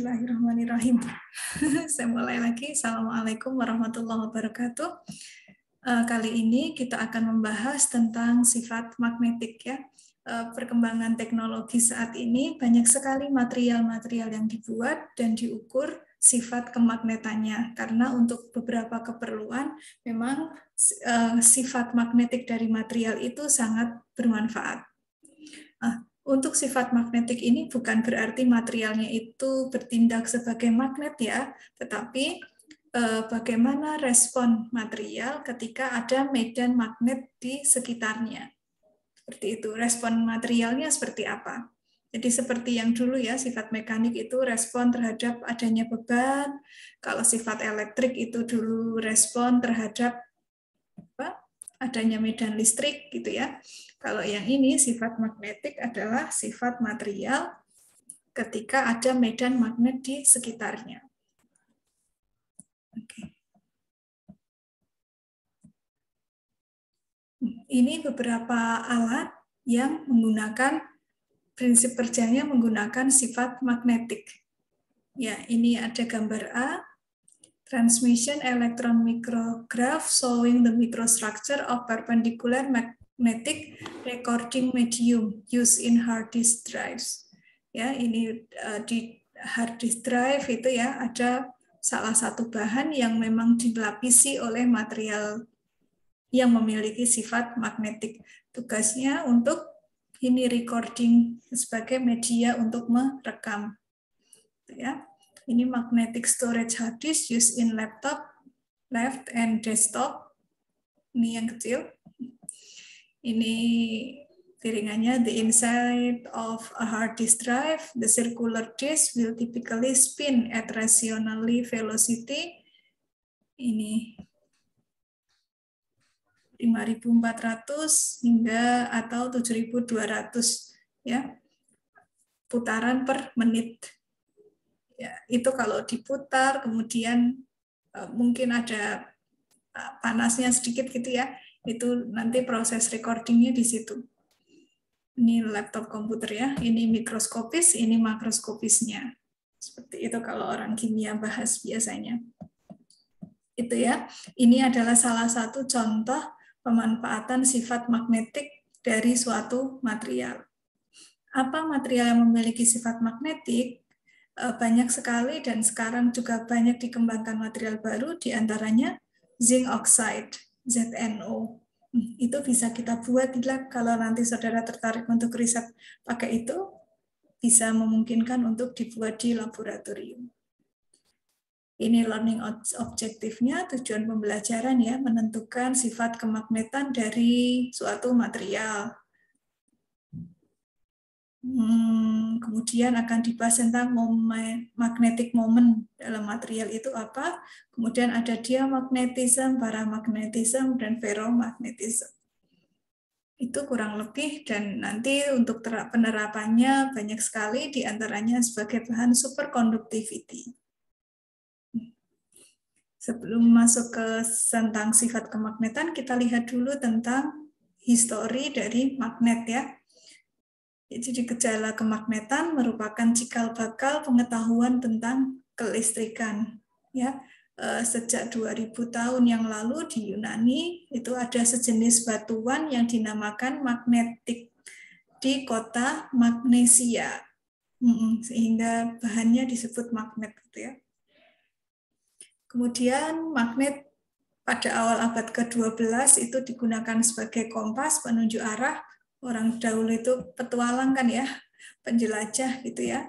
Bismillahirrahmanirrahim. Saya mulai lagi. Assalamualaikum warahmatullahi wabarakatuh. Kali ini kita akan membahas tentang sifat magnetik ya. Perkembangan teknologi saat ini banyak sekali material-material yang dibuat dan diukur sifat kemagnetannya, karena untuk beberapa keperluan memang sifat magnetik dari material itu sangat bermanfaat. Untuk sifat magnetik ini bukan berarti materialnya itu bertindak sebagai magnet ya, tetapi bagaimana respon material ketika ada medan magnet di sekitarnya. Seperti itu, respon materialnya seperti apa. Jadi seperti yang dulu ya, sifat mekanik itu respon terhadap adanya beban, kalau sifat elektrik itu dulu respon terhadap adanya medan listrik gitu ya. Kalau yang ini sifat magnetik adalah sifat material ketika ada medan magnet di sekitarnya. Oke. Ini beberapa alat yang menggunakan prinsip kerjanya menggunakan sifat magnetik. Ya, ini ada gambar A. Transmission electron micrograph showing the microstructure of perpendicular magnetic recording medium used in hard disk drives. Ya, ini di hard disk drive itu ya ada salah satu bahan yang memang dilapisi oleh material yang memiliki sifat magnetik. Tugasnya untuk ini recording sebagai media untuk merekam. Ya. Ini magnetic storage hard disk used in laptop, left and desktop. Ini yang kecil. Ini piringannya, the inside of a hard disk drive, the circular disk will typically spin at rationally velocity. Ini 5.400 hingga atau 7.200 ya putaran per menit. Ya, itu kalau diputar, kemudian mungkin ada panasnya sedikit gitu ya, itu nanti proses recordingnya di situ. Ini laptop komputer ya, ini mikroskopis, ini makroskopisnya. Seperti itu kalau orang kimia bahas biasanya. Itu ya, ini adalah salah satu contoh pemanfaatan sifat magnetik dari suatu material. Apa material yang memiliki sifat magnetik? Banyak sekali dan sekarang juga banyak dikembangkan material baru, diantaranya zinc oxide, ZNO. Itu bisa kita buat di lab. Kalau nanti saudara tertarik untuk riset pakai itu, bisa memungkinkan untuk dibuat di laboratorium. Ini learning objektifnya, tujuan pembelajaran ya, menentukan sifat kemagnetan dari suatu material. Kemudian akan dibahas tentang magnetic moment dalam material itu apa. Kemudian ada diamagnetism, paramagnetism, dan ferromagnetism. Itu kurang lebih, dan nanti untuk penerapannya banyak sekali, diantaranya sebagai bahan superconductivity. Sebelum masuk ke tentang sifat kemagnetan, kita lihat dulu tentang histori dari magnet ya. Jadi gejala kemagnetan merupakan cikal bakal pengetahuan tentang kelistrikan. Ya, sejak 2000 tahun yang lalu di Yunani itu ada sejenis batuan yang dinamakan magnetik di kota Magnesia, sehingga bahannya disebut magnet gitu ya. Kemudian magnet pada awal abad ke-12 itu digunakan sebagai kompas penunjuk arah. Orang dahulu itu petualang kan ya, penjelajah gitu ya.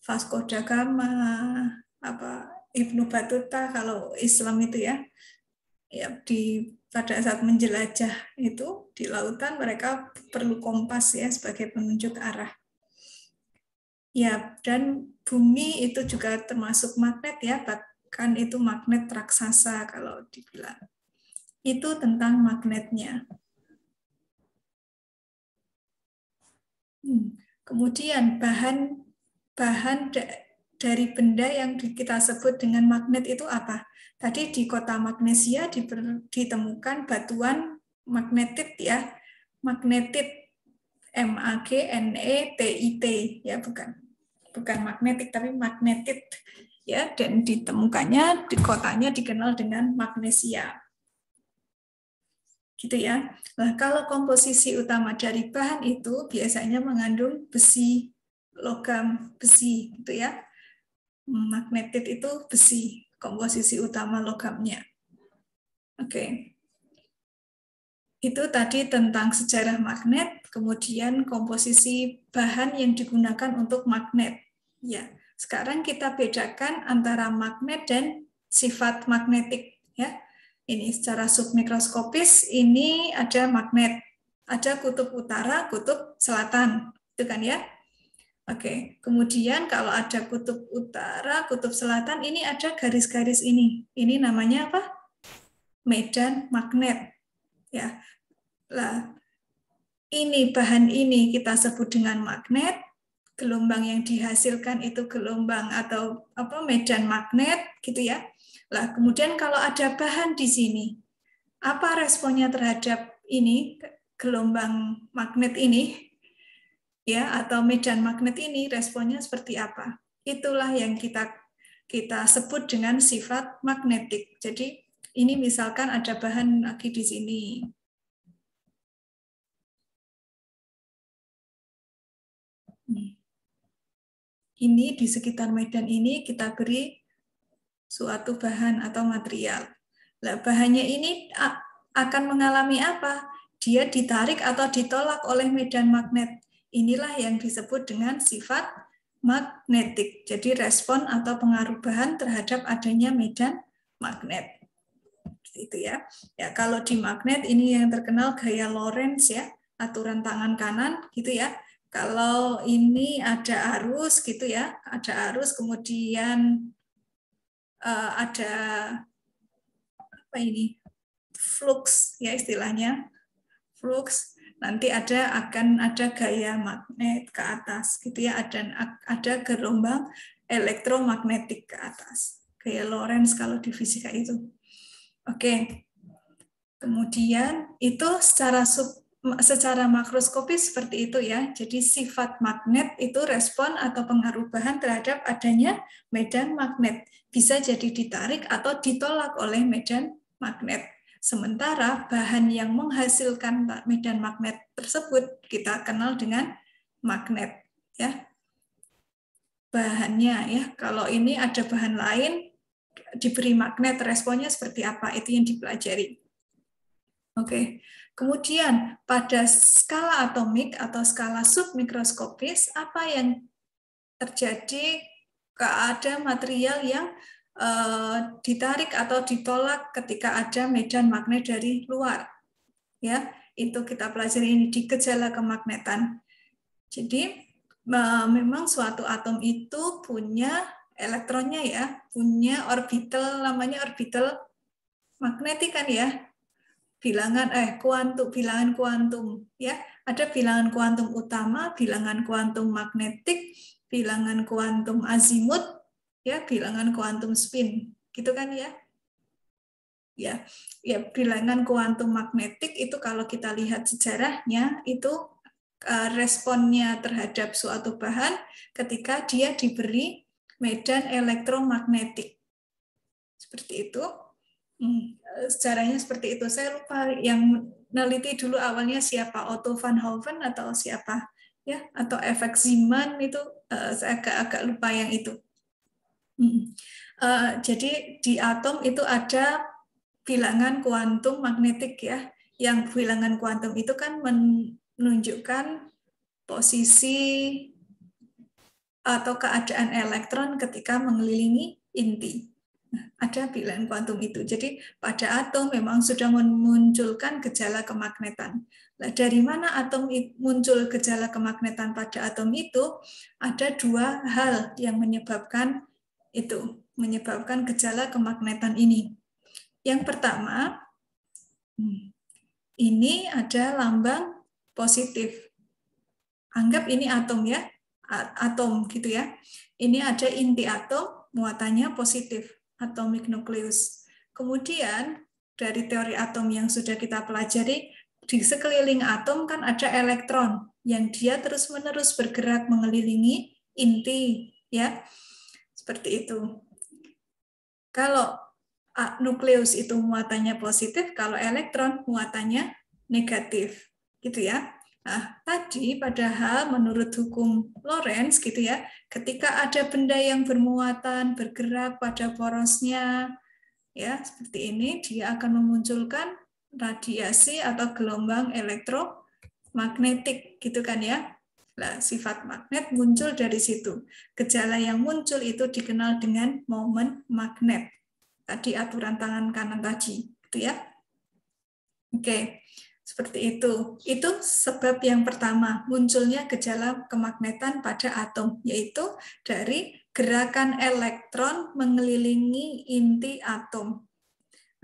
Vasco da Gama, Ibnu Battuta kalau Islam itu ya. Ya pada saat menjelajah itu di lautan mereka perlu kompas ya sebagai penunjuk arah. Ya, dan bumi itu juga termasuk magnet ya, bahkan itu magnet raksasa kalau dibilang. Itu tentang magnetnya. Kemudian bahan dari benda yang kita sebut dengan magnet itu apa? Tadi di kota Magnesia ditemukan batuan magnetit ya, magnetit, MAGNETIT ya bukan. bukan magnetik tapi magnetite ya, dan ditemukannya di kotanya dikenal dengan magnesia. Gitu ya. Nah, kalau komposisi utama dari bahan itu biasanya mengandung besi, logam besi gitu ya. Magnetit itu besi, komposisi utama logamnya. Oke. Itu tadi tentang sejarah magnet, kemudian komposisi bahan yang digunakan untuk magnet. Ya, sekarang kita bedakan antara magnet dan sifat magnetik ya. Ini secara submikroskopis ini ada magnet, ada kutub utara, kutub selatan, itu kan ya. Oke, kemudian kalau ada kutub utara, kutub selatan, ini ada garis-garis ini. Ini namanya apa? Medan magnet. Ya, lah ini bahan ini kita sebut dengan magnet. Gelombang yang dihasilkan itu gelombang atau apa medan magnet, gitu ya. Lah, kemudian kalau ada bahan di sini, apa responnya terhadap ini gelombang magnet ini? Ya, atau medan magnet ini responnya seperti apa? Itulah yang kita sebut dengan sifat magnetik. Jadi ini misalkan ada bahan lagi di sini. Ini di sekitar medan ini kita beri suatu bahan atau material. Nah, bahannya ini akan mengalami apa? Dia ditarik atau ditolak oleh medan magnet. Inilah yang disebut dengan sifat magnetik. Jadi respon atau pengaruh bahan terhadap adanya medan magnet. Itu ya. Ya, kalau di magnet ini yang terkenal gaya Lorentz ya, aturan tangan kanan gitu ya. Kalau ini ada arus gitu ya, ada arus kemudian ada apa ini? Flux ya istilahnya. Flux nanti akan ada gaya magnet ke atas gitu ya, ada gelombang elektromagnetik ke atas, gaya Lorentz kalau di fisika itu. Oke, kemudian itu secara makroskopis seperti itu ya. Jadi sifat magnet itu respon atau pengaruh bahan terhadap adanya medan magnet, bisa jadi ditarik atau ditolak oleh medan magnet. Sementara bahan yang menghasilkan medan magnet tersebut kita kenal dengan magnet ya. Bahannya ya, kalau ini ada bahan lain diberi magnet responnya seperti apa, itu yang dipelajari. Oke. Kemudian pada skala atomik atau skala submikroskopis apa yang terjadi ada material yang ditarik atau ditolak ketika ada medan magnet dari luar. Ya, itu kita pelajari ini di gejala kemagnetan. Jadi memang suatu atom itu punya elektronnya ya, punya orbital namanya orbital magnetik kan ya. Bilangan kuantum ya. Ada bilangan kuantum utama, bilangan kuantum magnetik, bilangan kuantum azimut, ya, bilangan kuantum spin, gitu kan ya? Ya, bilangan kuantum magnetik itu kalau kita lihat sejarahnya itu responnya terhadap suatu bahan ketika dia diberi medan elektromagnetik. Seperti itu. Sejarahnya seperti itu. Saya lupa yang neliti dulu awalnya siapa, Otto van Hoven atau siapa ya, atau efek Zeeman itu saya agak lupa yang itu. Jadi di atom itu ada bilangan kuantum magnetik ya, yang bilangan kuantum itu kan menunjukkan posisi atau keadaan elektron ketika mengelilingi inti. Ada bilangan kuantum itu. Jadi pada atom memang sudah memunculkan gejala kemagnetan. Nah, dari mana atom muncul gejala kemagnetan pada atom itu? Ada dua hal yang menyebabkan itu, menyebabkan gejala kemagnetan ini. Yang pertama, ini ada lambang positif. Anggap ini atom ya, atom gitu ya. Ini ada inti atom, muatannya positif, atomic nucleus. Kemudian dari teori atom yang sudah kita pelajari, di sekeliling atom kan ada elektron yang dia terus-menerus bergerak mengelilingi inti, ya. Seperti itu. Kalau nukleus itu muatannya positif, kalau elektron muatannya negatif, gitu ya. Nah, tadi padahal menurut hukum Lorentz gitu ya, ketika ada benda yang bermuatan bergerak pada porosnya, ya seperti ini, dia akan memunculkan radiasi atau gelombang elektromagnetik, gitu kan ya. Nah, sifat magnet muncul dari situ. Gejala yang muncul itu dikenal dengan momen magnet. Tadi aturan tangan kanan tadi, gitu ya. Oke, seperti itu. Itu sebab yang pertama, munculnya gejala kemagnetan pada atom, yaitu dari gerakan elektron mengelilingi inti atom.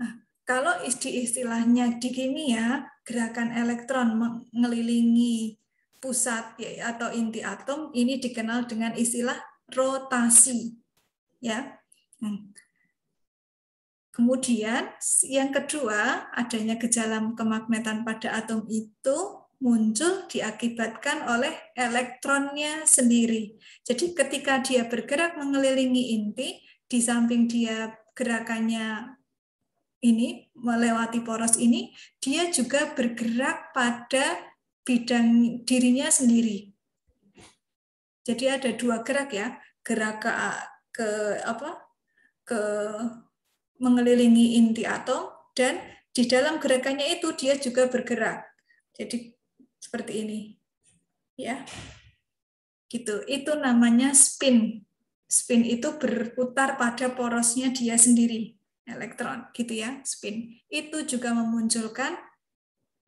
Nah, kalau istilahnya di kimia, gerakan elektron mengelilingi pusat atau inti atom ini dikenal dengan istilah rotasi. Ya. Kemudian yang kedua, adanya gejala kemagnetan pada atom itu muncul diakibatkan oleh elektronnya sendiri. Jadi ketika dia bergerak mengelilingi inti, di samping dia gerakannya ini melewati poros ini, dia juga bergerak pada bidang dirinya sendiri. Jadi ada dua gerak ya, gerak ke mengelilingi inti atom, dan di dalam gerakannya itu dia juga bergerak. Jadi seperti ini. Ya. Gitu. Itu namanya spin. Spin itu berputar pada porosnya dia sendiri, elektron, gitu ya, spin. Itu juga memunculkan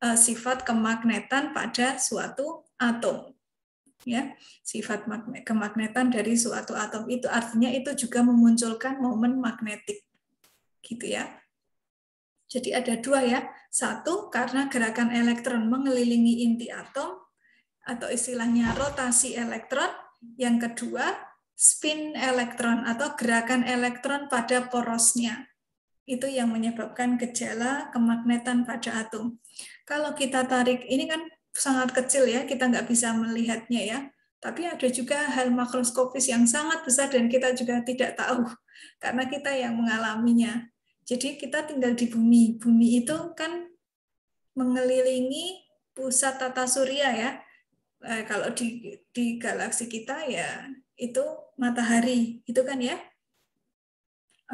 sifat kemagnetan pada suatu atom. Ya, sifat kemagnetan dari suatu atom itu artinya itu juga memunculkan momen magnetik. Gitu ya. Jadi ada dua ya. Satu, karena gerakan elektron mengelilingi inti atom, atau istilahnya rotasi elektron. Yang kedua, spin elektron atau gerakan elektron pada porosnya. Itu yang menyebabkan gejala kemagnetan pada atom. Kalau kita tarik, ini kan sangat kecil ya, kita nggak bisa melihatnya ya. Tapi ada juga hal makroskopis yang sangat besar dan kita juga tidak tahu, karena kita yang mengalaminya. Jadi kita tinggal di bumi. Bumi itu kan mengelilingi pusat tata surya ya. Kalau di galaksi kita ya itu matahari, itu kan ya.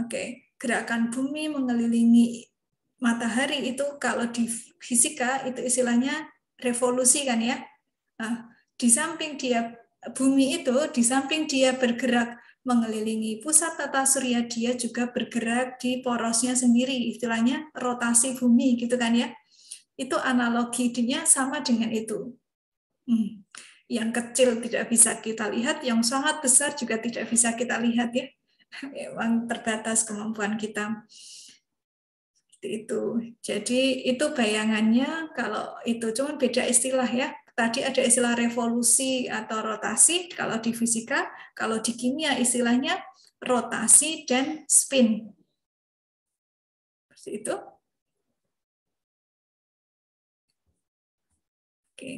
Oke, gerakan bumi mengelilingi matahari itu kalau di fisika itu istilahnya revolusi kan ya. Nah, di samping dia bumi itu, di samping dia bergerak mengelilingi pusat tata surya, dia juga bergerak di porosnya sendiri, istilahnya rotasi bumi gitu kan ya. Itu analoginya sama dengan itu. Yang kecil tidak bisa kita lihat, yang sangat besar juga tidak bisa kita lihat ya. Memang terbatas kemampuan kita. Seperti itu. Jadi itu bayangannya, kalau itu cuma beda istilah ya. Tadi ada istilah revolusi atau rotasi kalau di fisika, kalau di kimia istilahnya rotasi dan spin. Seperti itu. Oke.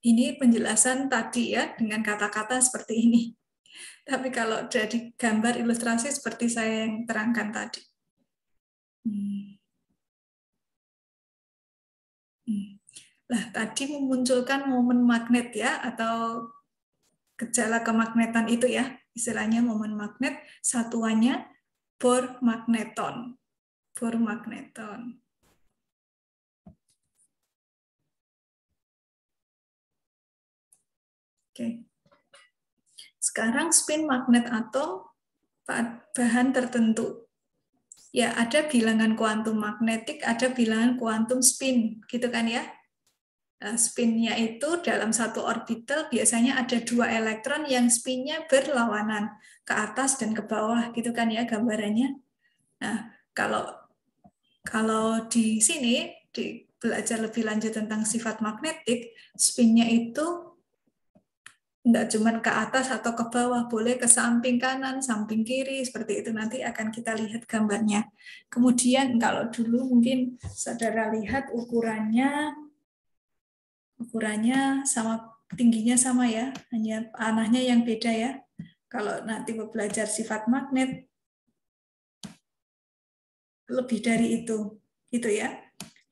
Ini penjelasan tadi ya dengan kata-kata seperti ini. Tapi kalau jadi gambar ilustrasi seperti saya yang terangkan tadi. Nah, tadi memunculkan momen magnet ya, atau gejala kemagnetan itu ya, istilahnya momen magnet, satuannya Bohr magneton. Bohr magneton. Oke. Sekarang spin magnet atom bahan tertentu. Ya, ada bilangan kuantum magnetik, ada bilangan kuantum spin, gitu kan ya. Spinnya itu dalam satu orbital biasanya ada dua elektron yang spinnya berlawanan ke atas dan ke bawah, gitu kan ya gambarannya. Nah, kalau di sini belajar lebih lanjut tentang sifat magnetik, spinnya itu enggak cuma ke atas atau ke bawah, boleh ke samping kanan, samping kiri, seperti itu. Nanti akan kita lihat gambarnya. Kemudian kalau dulu mungkin saudara lihat ukurannya sama tingginya sama ya, hanya panahnya yang beda ya. Kalau nanti belajar sifat magnet, lebih dari itu, gitu ya.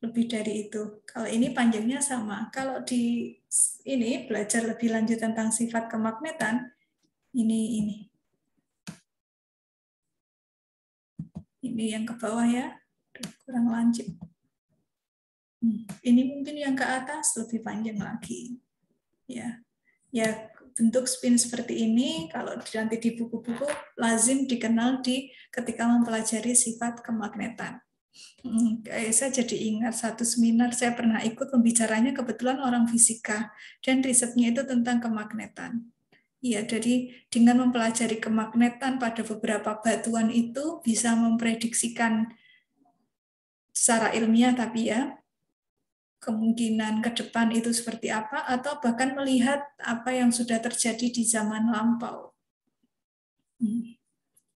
Lebih dari itu. Kalau ini panjangnya sama. Kalau di ini belajar lebih lanjut tentang sifat kemagnetan, ini yang ke bawah ya, kurang lanjut. Ini mungkin yang ke atas lebih panjang lagi. Ya, bentuk spin seperti ini kalau nanti di buku-buku lazim dikenal ketika mempelajari sifat kemagnetan. Saya jadi ingat satu seminar saya pernah ikut, pembicaranya kebetulan orang fisika dan risetnya itu tentang kemagnetan. Ya, jadi dengan mempelajari kemagnetan pada beberapa batuan itu bisa memprediksikan secara ilmiah tapi ya kemungkinan ke depan itu seperti apa, atau bahkan melihat apa yang sudah terjadi di zaman lampau.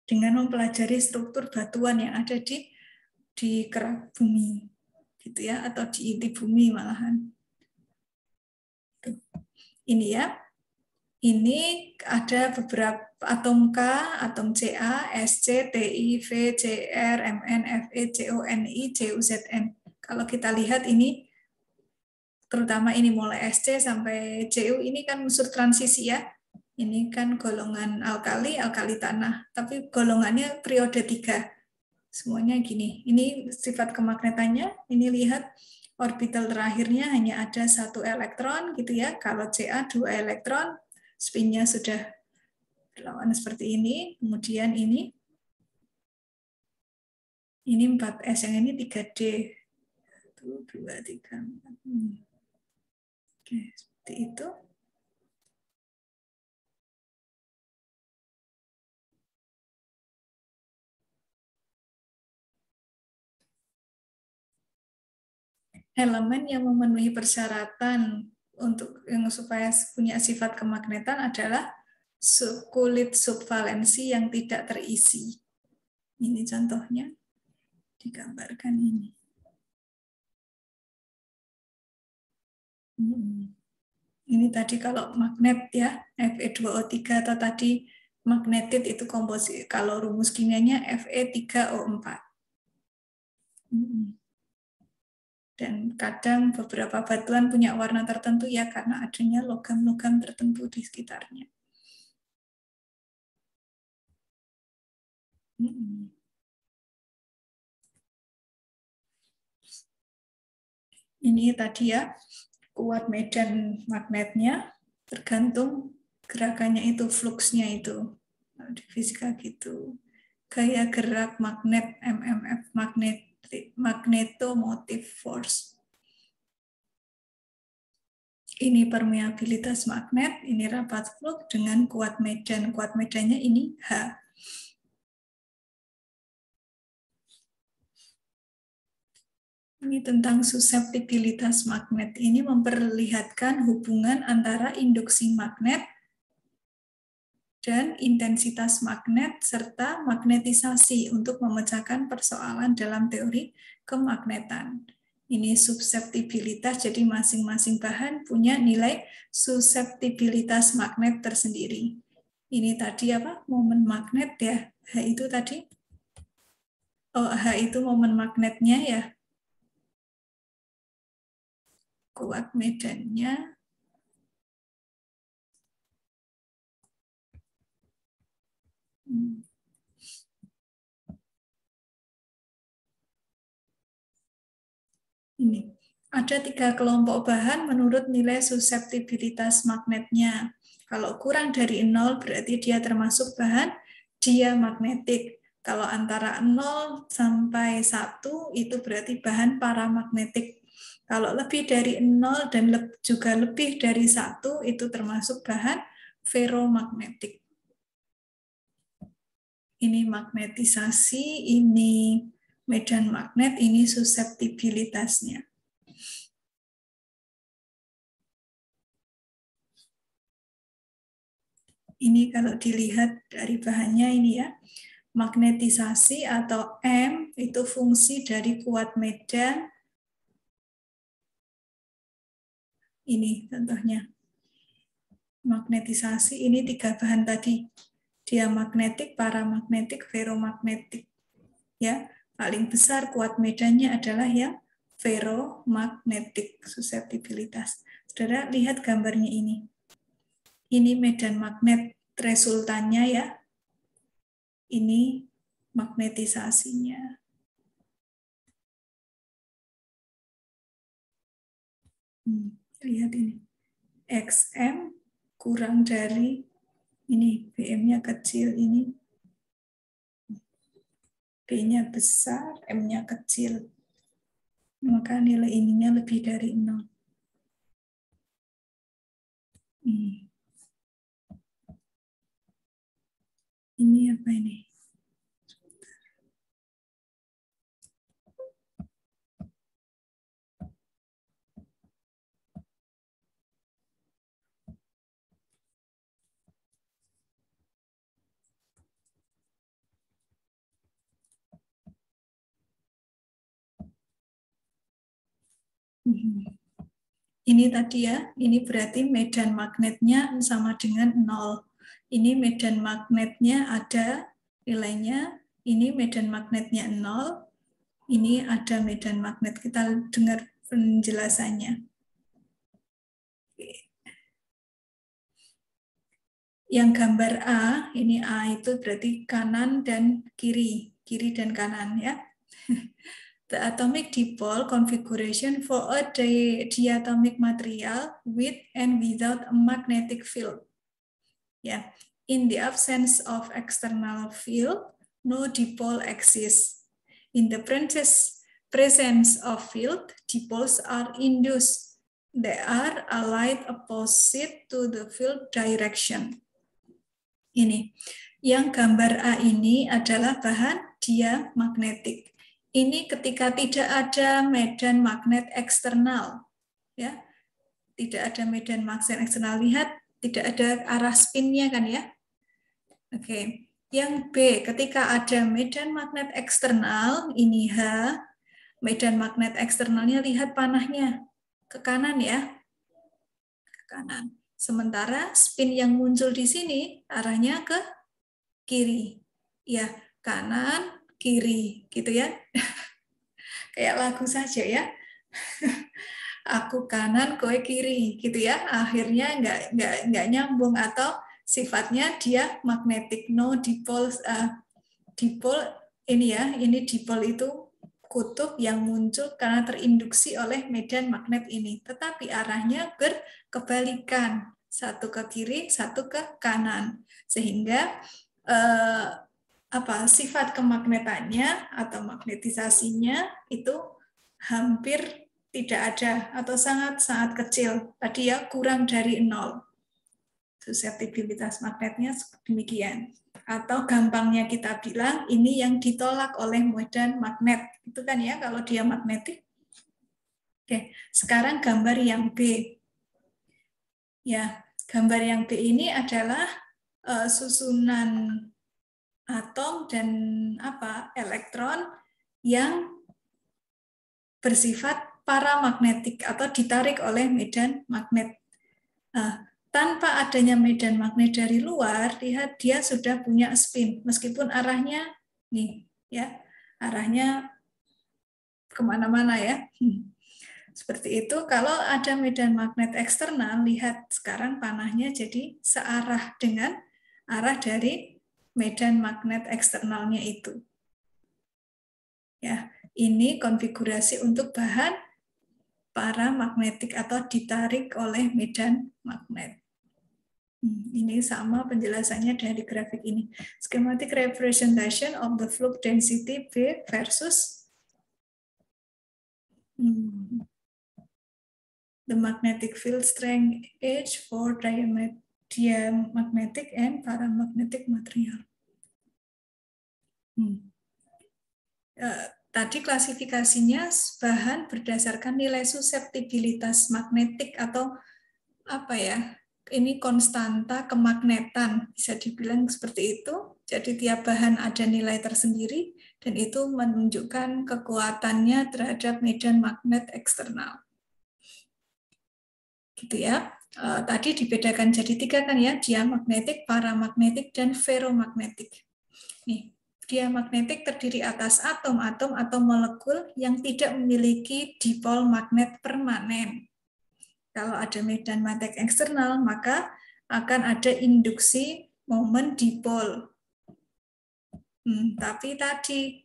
Dengan mempelajari struktur batuan yang ada di kerak bumi, gitu ya, atau di inti bumi malahan. Ini ya, ini ada beberapa atom K, atom Ca, Sc, Ti, V, Cr, Mn, Fe, Coni, Cuzn. Kalau kita lihat ini, terutama ini mulai Sc sampai Cu, ini kan unsur transisi ya. Ini kan golongan alkali tanah, tapi golongannya periode 3. Semuanya gini. Ini sifat kemagnetannya, ini lihat orbital terakhirnya hanya ada 1 elektron gitu ya. Kalau Ca 2 elektron, spinnya sudah berlawanan seperti ini. Kemudian ini 4s, yang ini 3D. 1, 2, 3, 4. Oke, seperti itu. Elemen yang memenuhi persyaratan untuk yang supaya punya sifat kemagnetan adalah kulit subvalensi yang tidak terisi. Ini contohnya digambarkan ini. Ini tadi kalau magnet ya, Fe2O3, atau tadi magnetit itu komposisi, kalau rumus kimianya Fe3O4. Dan kadang beberapa batuan punya warna tertentu ya karena adanya logam-logam tertentu di sekitarnya. Ini tadi ya, kuat medan magnetnya, tergantung gerakannya itu, fluxnya itu. Di fisika gitu. Gaya gerak magnet MMF, magnetomotive force. Ini permeabilitas magnet, ini rapat flux dengan kuat medan. Kuat medannya ini H. Ini tentang suseptibilitas magnet. Ini memperlihatkan hubungan antara induksi magnet dan intensitas magnet serta magnetisasi untuk memecahkan persoalan dalam teori kemagnetan. Ini suseptibilitas, jadi masing-masing bahan punya nilai suseptibilitas magnet tersendiri. Ini tadi apa? Momen magnet ya. H itu tadi. Oh, H itu momen magnetnya ya. Kuat medannya. Ini. Ada 3 kelompok bahan menurut nilai suseptibilitas magnetnya. Kalau kurang dari 0 berarti dia termasuk bahan diamagnetik. Kalau antara 0 sampai 1 itu berarti bahan paramagnetik. Kalau lebih dari 0 dan juga lebih dari 1 itu termasuk bahan ferromagnetik. Ini magnetisasi, ini medan magnet, ini suseptibilitasnya. Ini kalau dilihat dari bahannya ini ya, magnetisasi atau M itu fungsi dari kuat medan. Ini contohnya. magnetisasi ini 3 bahan tadi. Diamagnetik, paramagnetik, ferromagnetik. Ya, paling besar kuat medannya adalah yang ferromagnetik suseptibilitas. Saudara lihat gambarnya ini. Ini medan magnet resultannya ya. Ini magnetisasinya. Lihat ini. XM kurang dari ini, BM-nya kecil ini. B-nya besar, M-nya kecil. Maka nilai ininya lebih dari 0. Ini apa ini? Ini tadi ya, ini berarti medan magnetnya sama dengan 0. Ini medan magnetnya ada nilainya, ini medan magnetnya 0, ini ada medan magnet. Kita dengar penjelasannya. Yang gambar A, ini A itu berarti kanan dan kiri, kiri dan kanan ya. The atomic dipole configuration for a diatomic material with and without a magnetic field. Yeah. In the absence of external field, no dipole exists. In the presence of field, dipoles are induced. They are allied opposite to the field direction. Ini. Yang gambar A ini adalah bahan diamagnetik. Ini ketika tidak ada medan magnet eksternal. Ya. Tidak ada medan magnet eksternal. Lihat, tidak ada arah spinnya kan ya. Oke. Yang B, ketika ada medan magnet eksternal, ini H, medan magnet eksternalnya, lihat panahnya ke kanan ya. Ke kanan. Sementara spin yang muncul di sini arahnya ke kiri. Ya, kanan, kiri, gitu ya. Kayak lagu saja ya. Aku kanan, kowe kiri, gitu ya. Akhirnya nggak nyambung, atau sifatnya dia magnetic, no dipole. Dipole ini ya, ini dipole itu kutub yang muncul karena terinduksi oleh medan magnet ini. Tetapi arahnya berkebalikan, satu ke kiri, satu ke kanan, sehingga sifat kemagnetannya atau magnetisasinya itu hampir tidak ada atau sangat-sangat kecil. Tadi ya, kurang dari 0. Suseptibilitas magnetnya demikian. Atau gampangnya kita bilang, ini yang ditolak oleh medan magnet. Itu kan ya, kalau dia magnetik. Oke, sekarang gambar yang B. Ya, gambar yang B ini adalah susunan atom dan elektron yang bersifat paramagnetik atau ditarik oleh medan magnet. Tanpa adanya medan magnet dari luar, lihat dia sudah punya spin, meskipun arahnya nih, ya, arahnya kemana-mana ya. Seperti itu. Kalau ada medan magnet eksternal, lihat sekarang panahnya jadi searah dengan arah dari medan magnet eksternalnya itu. Ya, ini konfigurasi untuk bahan paramagnetik atau ditarik oleh medan magnet. Ini sama penjelasannya dari grafik ini. Schematic representation of the flux density B versus the magnetic field strength H for diamagnetic and paramagnetic material. Tadi klasifikasinya bahan berdasarkan nilai suseptibilitas magnetik atau ini konstanta kemagnetan, bisa dibilang seperti itu. Jadi tiap bahan ada nilai tersendiri dan itu menunjukkan kekuatannya terhadap medan magnet eksternal. Gitu ya. Tadi dibedakan jadi 3 kan ya, diamagnetik, paramagnetik, dan ferromagnetik. Nih, diamagnetik terdiri atas atom-atom atau molekul yang tidak memiliki dipol magnet permanen. Kalau ada medan magnet eksternal, maka akan ada induksi momen dipol. Tapi tadi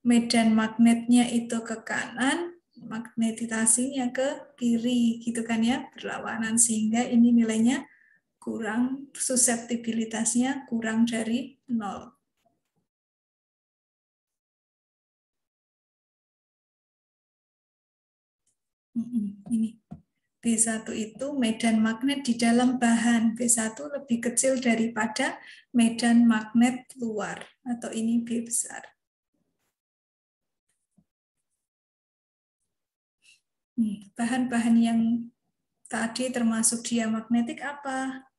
medan magnetnya itu ke kanan, magnetisasinya ke kiri, gitu kan ya, berlawanan, sehingga ini nilainya kurang, suseptibilitasnya kurang dari 0. Ini B1 itu medan magnet di dalam bahan. B1 lebih kecil daripada medan magnet luar, atau ini B besar. Bahan-bahan yang tadi termasuk diamagnetik apa?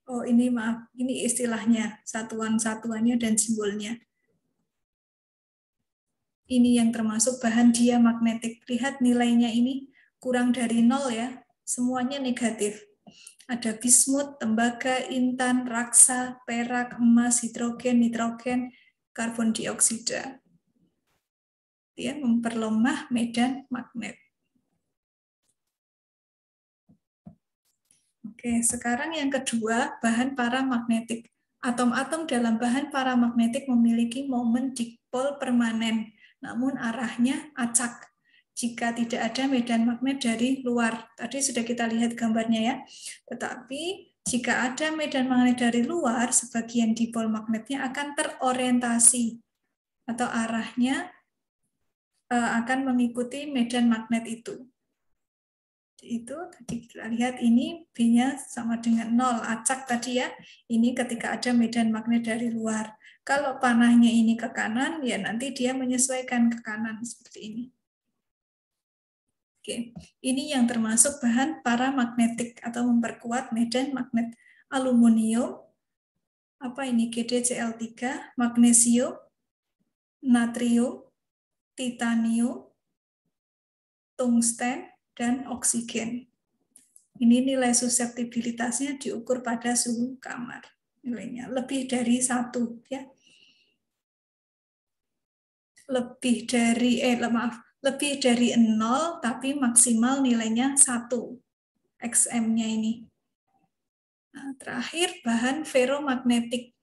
Oh, ini maaf, ini istilahnya, satuan-satuannya dan simbolnya. Ini yang termasuk bahan diamagnetik. Lihat nilainya ini kurang dari 0 ya, semuanya negatif. Ada bismut, tembaga, intan, raksa, perak, emas, hidrogen, nitrogen, karbon dioksida. Dia memperlemah medan magnet. Oke, sekarang yang kedua, bahan paramagnetik. Atom-atom dalam bahan paramagnetik memiliki momen dipol permanen, namun arahnya acak jika tidak ada medan magnet dari luar. Tadi sudah kita lihat gambarnya ya. Tetapi jika ada medan magnet dari luar, sebagian dipol magnetnya akan terorientasi atau arahnya akan mengikuti medan magnet itu. Itu tadi kita lihat ini B-nya sama dengan 0, acak tadi ya. Ini ketika ada medan magnet dari luar. Kalau panahnya ini ke kanan, ya nanti dia menyesuaikan ke kanan seperti ini. Oke, ini yang termasuk bahan paramagnetik atau memperkuat medan magnet. Aluminium, apa ini, GdCl3, magnesium, natrium, titanium, tungsten, dan oksigen. Ini nilai suseptibilitasnya diukur pada suhu kamar. Nilainya lebih dari 1 ya. Lebih dari 0 tapi maksimal nilainya 1 XM-nya ini. Nah, terakhir bahan ferromagnetik.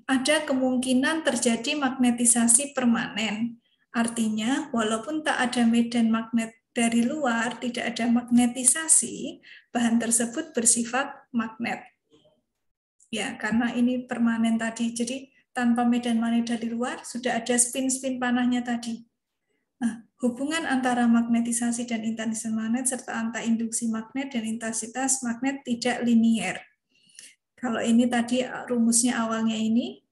Ada kemungkinan terjadi magnetisasi permanen. Artinya, walaupun tak ada medan magnet dari luar, tidak ada magnetisasi, bahan tersebut bersifat magnet. Ya, karena ini permanen tadi. Jadi, tanpa medan magnet dari luar, sudah ada spin-spin panahnya tadi. Nah, hubungan antara magnetisasi dan intensitas magnet serta antara induksi magnet dan intensitas magnet tidak linier. Kalau ini tadi rumusnya awalnya ini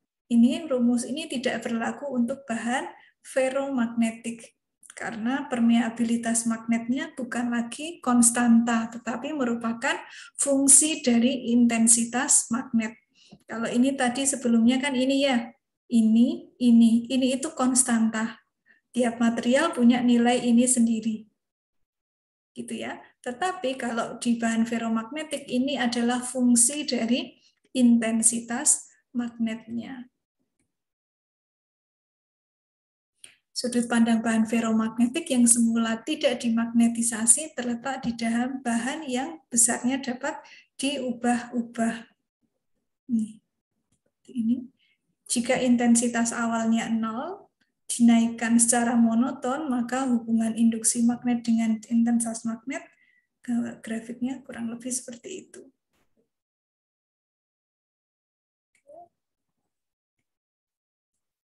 rumus ini tidak berlaku untuk bahan ferromagnetik karena permeabilitas magnetnya bukan lagi konstanta tetapi merupakan fungsi dari intensitas magnet. Kalau ini tadi sebelumnya kan ini ya, ini itu konstanta. Tiap material punya nilai ini sendiri. Gitu ya. Tetapi kalau di bahan ferromagnetik ini adalah fungsi dari intensitas magnetnya. Sudut pandang bahan ferromagnetik yang semula tidak dimagnetisasi terletak di dalam bahan yang besarnya dapat diubah-ubah. Ini. Jika intensitas awalnya 0, dinaikkan secara monoton, maka hubungan induksi magnet dengan intensitas magnet, grafiknya kurang lebih seperti itu.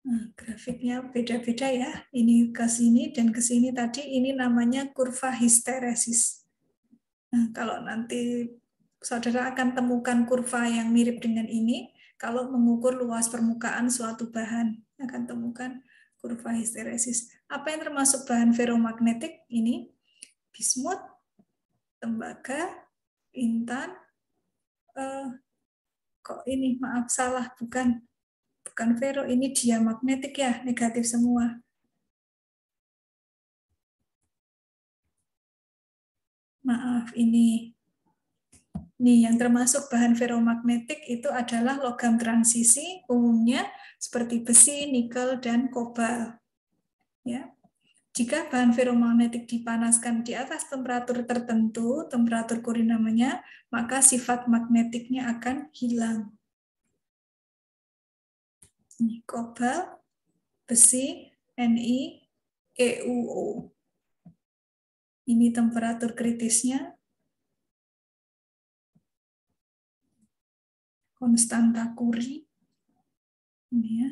Nah, grafiknya beda-beda ya. Ini ke sini dan ke sini tadi, ini namanya kurva histeresis. Nah, kalau nanti saudara akan temukan kurva yang mirip dengan ini, kalau mengukur luas permukaan suatu bahan, akan temukan kurva histeresis. Apa yang termasuk bahan ferromagnetik? Ini bismut, tembaga, intan, kok ini maaf salah, bukan ferro, ini diamagnetik ya, negatif semua. Maaf, ini yang termasuk bahan ferromagnetik itu adalah logam transisi, umumnya seperti besi, nikel, dan kobalt. Ya. Jika bahan ferromagnetik dipanaskan di atas temperatur tertentu, temperatur Curie namanya, maka sifat magnetiknya akan hilang. Ini kobalt, besi, Ni, EuO. Ini temperatur kritisnya. Konstanta Curie. Ini ya.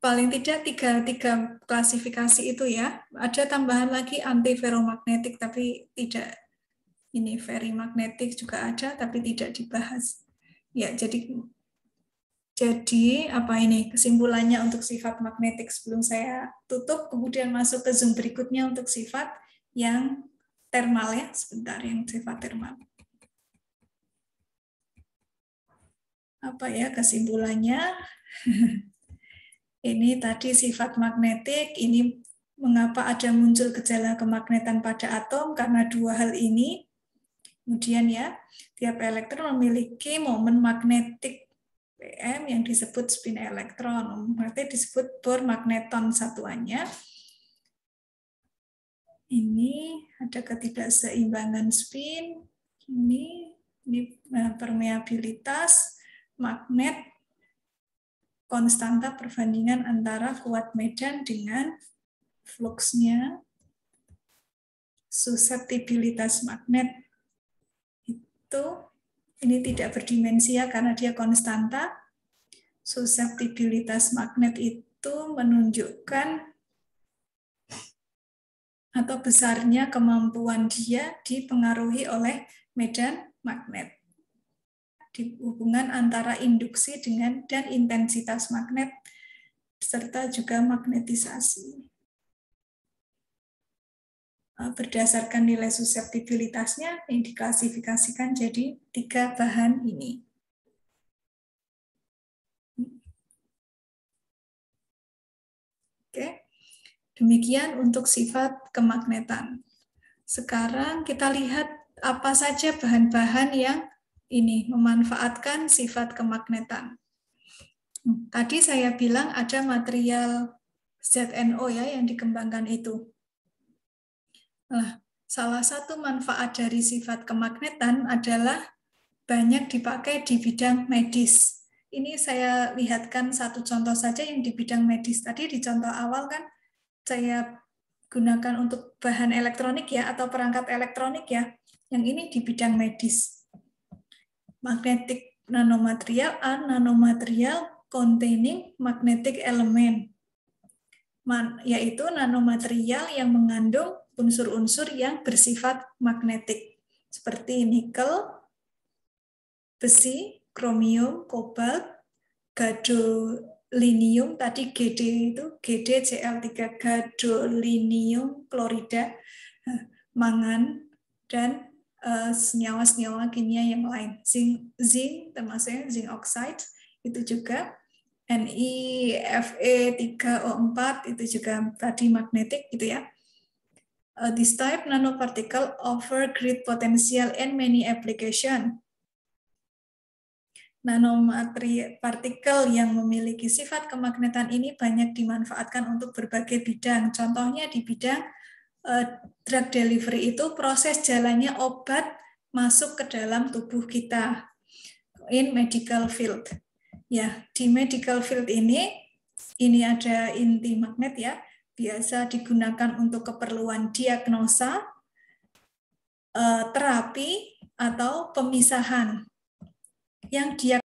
Paling tidak tiga klasifikasi itu ya. Ada tambahan lagi anti ferromagnetik, tapi tidak. Ini ferrimagnetik juga ada, tapi tidak dibahas. Ya, jadi apa ini kesimpulannya untuk sifat magnetik sebelum saya tutup, kemudian masuk ke zoom berikutnya untuk sifat yang termal ya. Sebentar, yang sifat termal. Apa ya kesimpulannya? Ini tadi sifat magnetik, ini mengapa ada muncul gejala kemagnetan pada atom, karena dua hal ini. Kemudian ya, tiap elektron memiliki momen magnetik PM yang disebut spin elektron, berarti disebut Bohr magneton satuannya. Ini ada ketidakseimbangan spin, ini permeabilitas magnet, konstanta perbandingan antara kuat medan dengan fluxnya, suseptibilitas magnet itu ini tidak berdimensia karena dia konstanta. Suseptibilitas magnet itu menunjukkan atau besarnya kemampuan dia dipengaruhi oleh medan magnet. Di hubungan antara induksi dan intensitas magnet serta juga magnetisasi. Berdasarkan nilai suseptibilitasnya yang diklasifikasikan jadi 3 bahan ini. Oke. Demikian untuk sifat kemagnetan. Sekarang kita lihat apa saja bahan-bahan yang ini memanfaatkan sifat kemagnetan. Tadi saya bilang ada material ZNO ya yang dikembangkan itu. Nah, salah satu manfaat dari sifat kemagnetan adalah banyak dipakai di bidang medis. Ini saya lihatkan satu contoh saja yang di bidang medis. Tadi di contoh awal kan saya gunakan untuk bahan elektronik ya atau perangkat elektronik ya. Yang ini di bidang medis. Magnetic nanomaterial are nanomaterial containing magnetic element, yaitu nanomaterial yang mengandung unsur-unsur yang bersifat magnetik seperti nikel, besi, kromium, kobalt, gadolinium, tadi GD itu GdCl3, gadolinium klorida, mangan, dan senyawa-senyawa kimia yang lain. Zinc termasuknya zinc oxide, itu juga NiFe3O4 itu juga tadi magnetik gitu ya. This type nanoparticle offer great potential and many application. Nanopartikel yang memiliki sifat kemagnetan ini banyak dimanfaatkan untuk berbagai bidang. Contohnya di bidang drug delivery itu proses jalannya obat masuk ke dalam tubuh kita in medical field. Ya, di medical field ini ada inti magnet ya, biasa digunakan untuk keperluan diagnosa, terapi atau pemisahan. Yang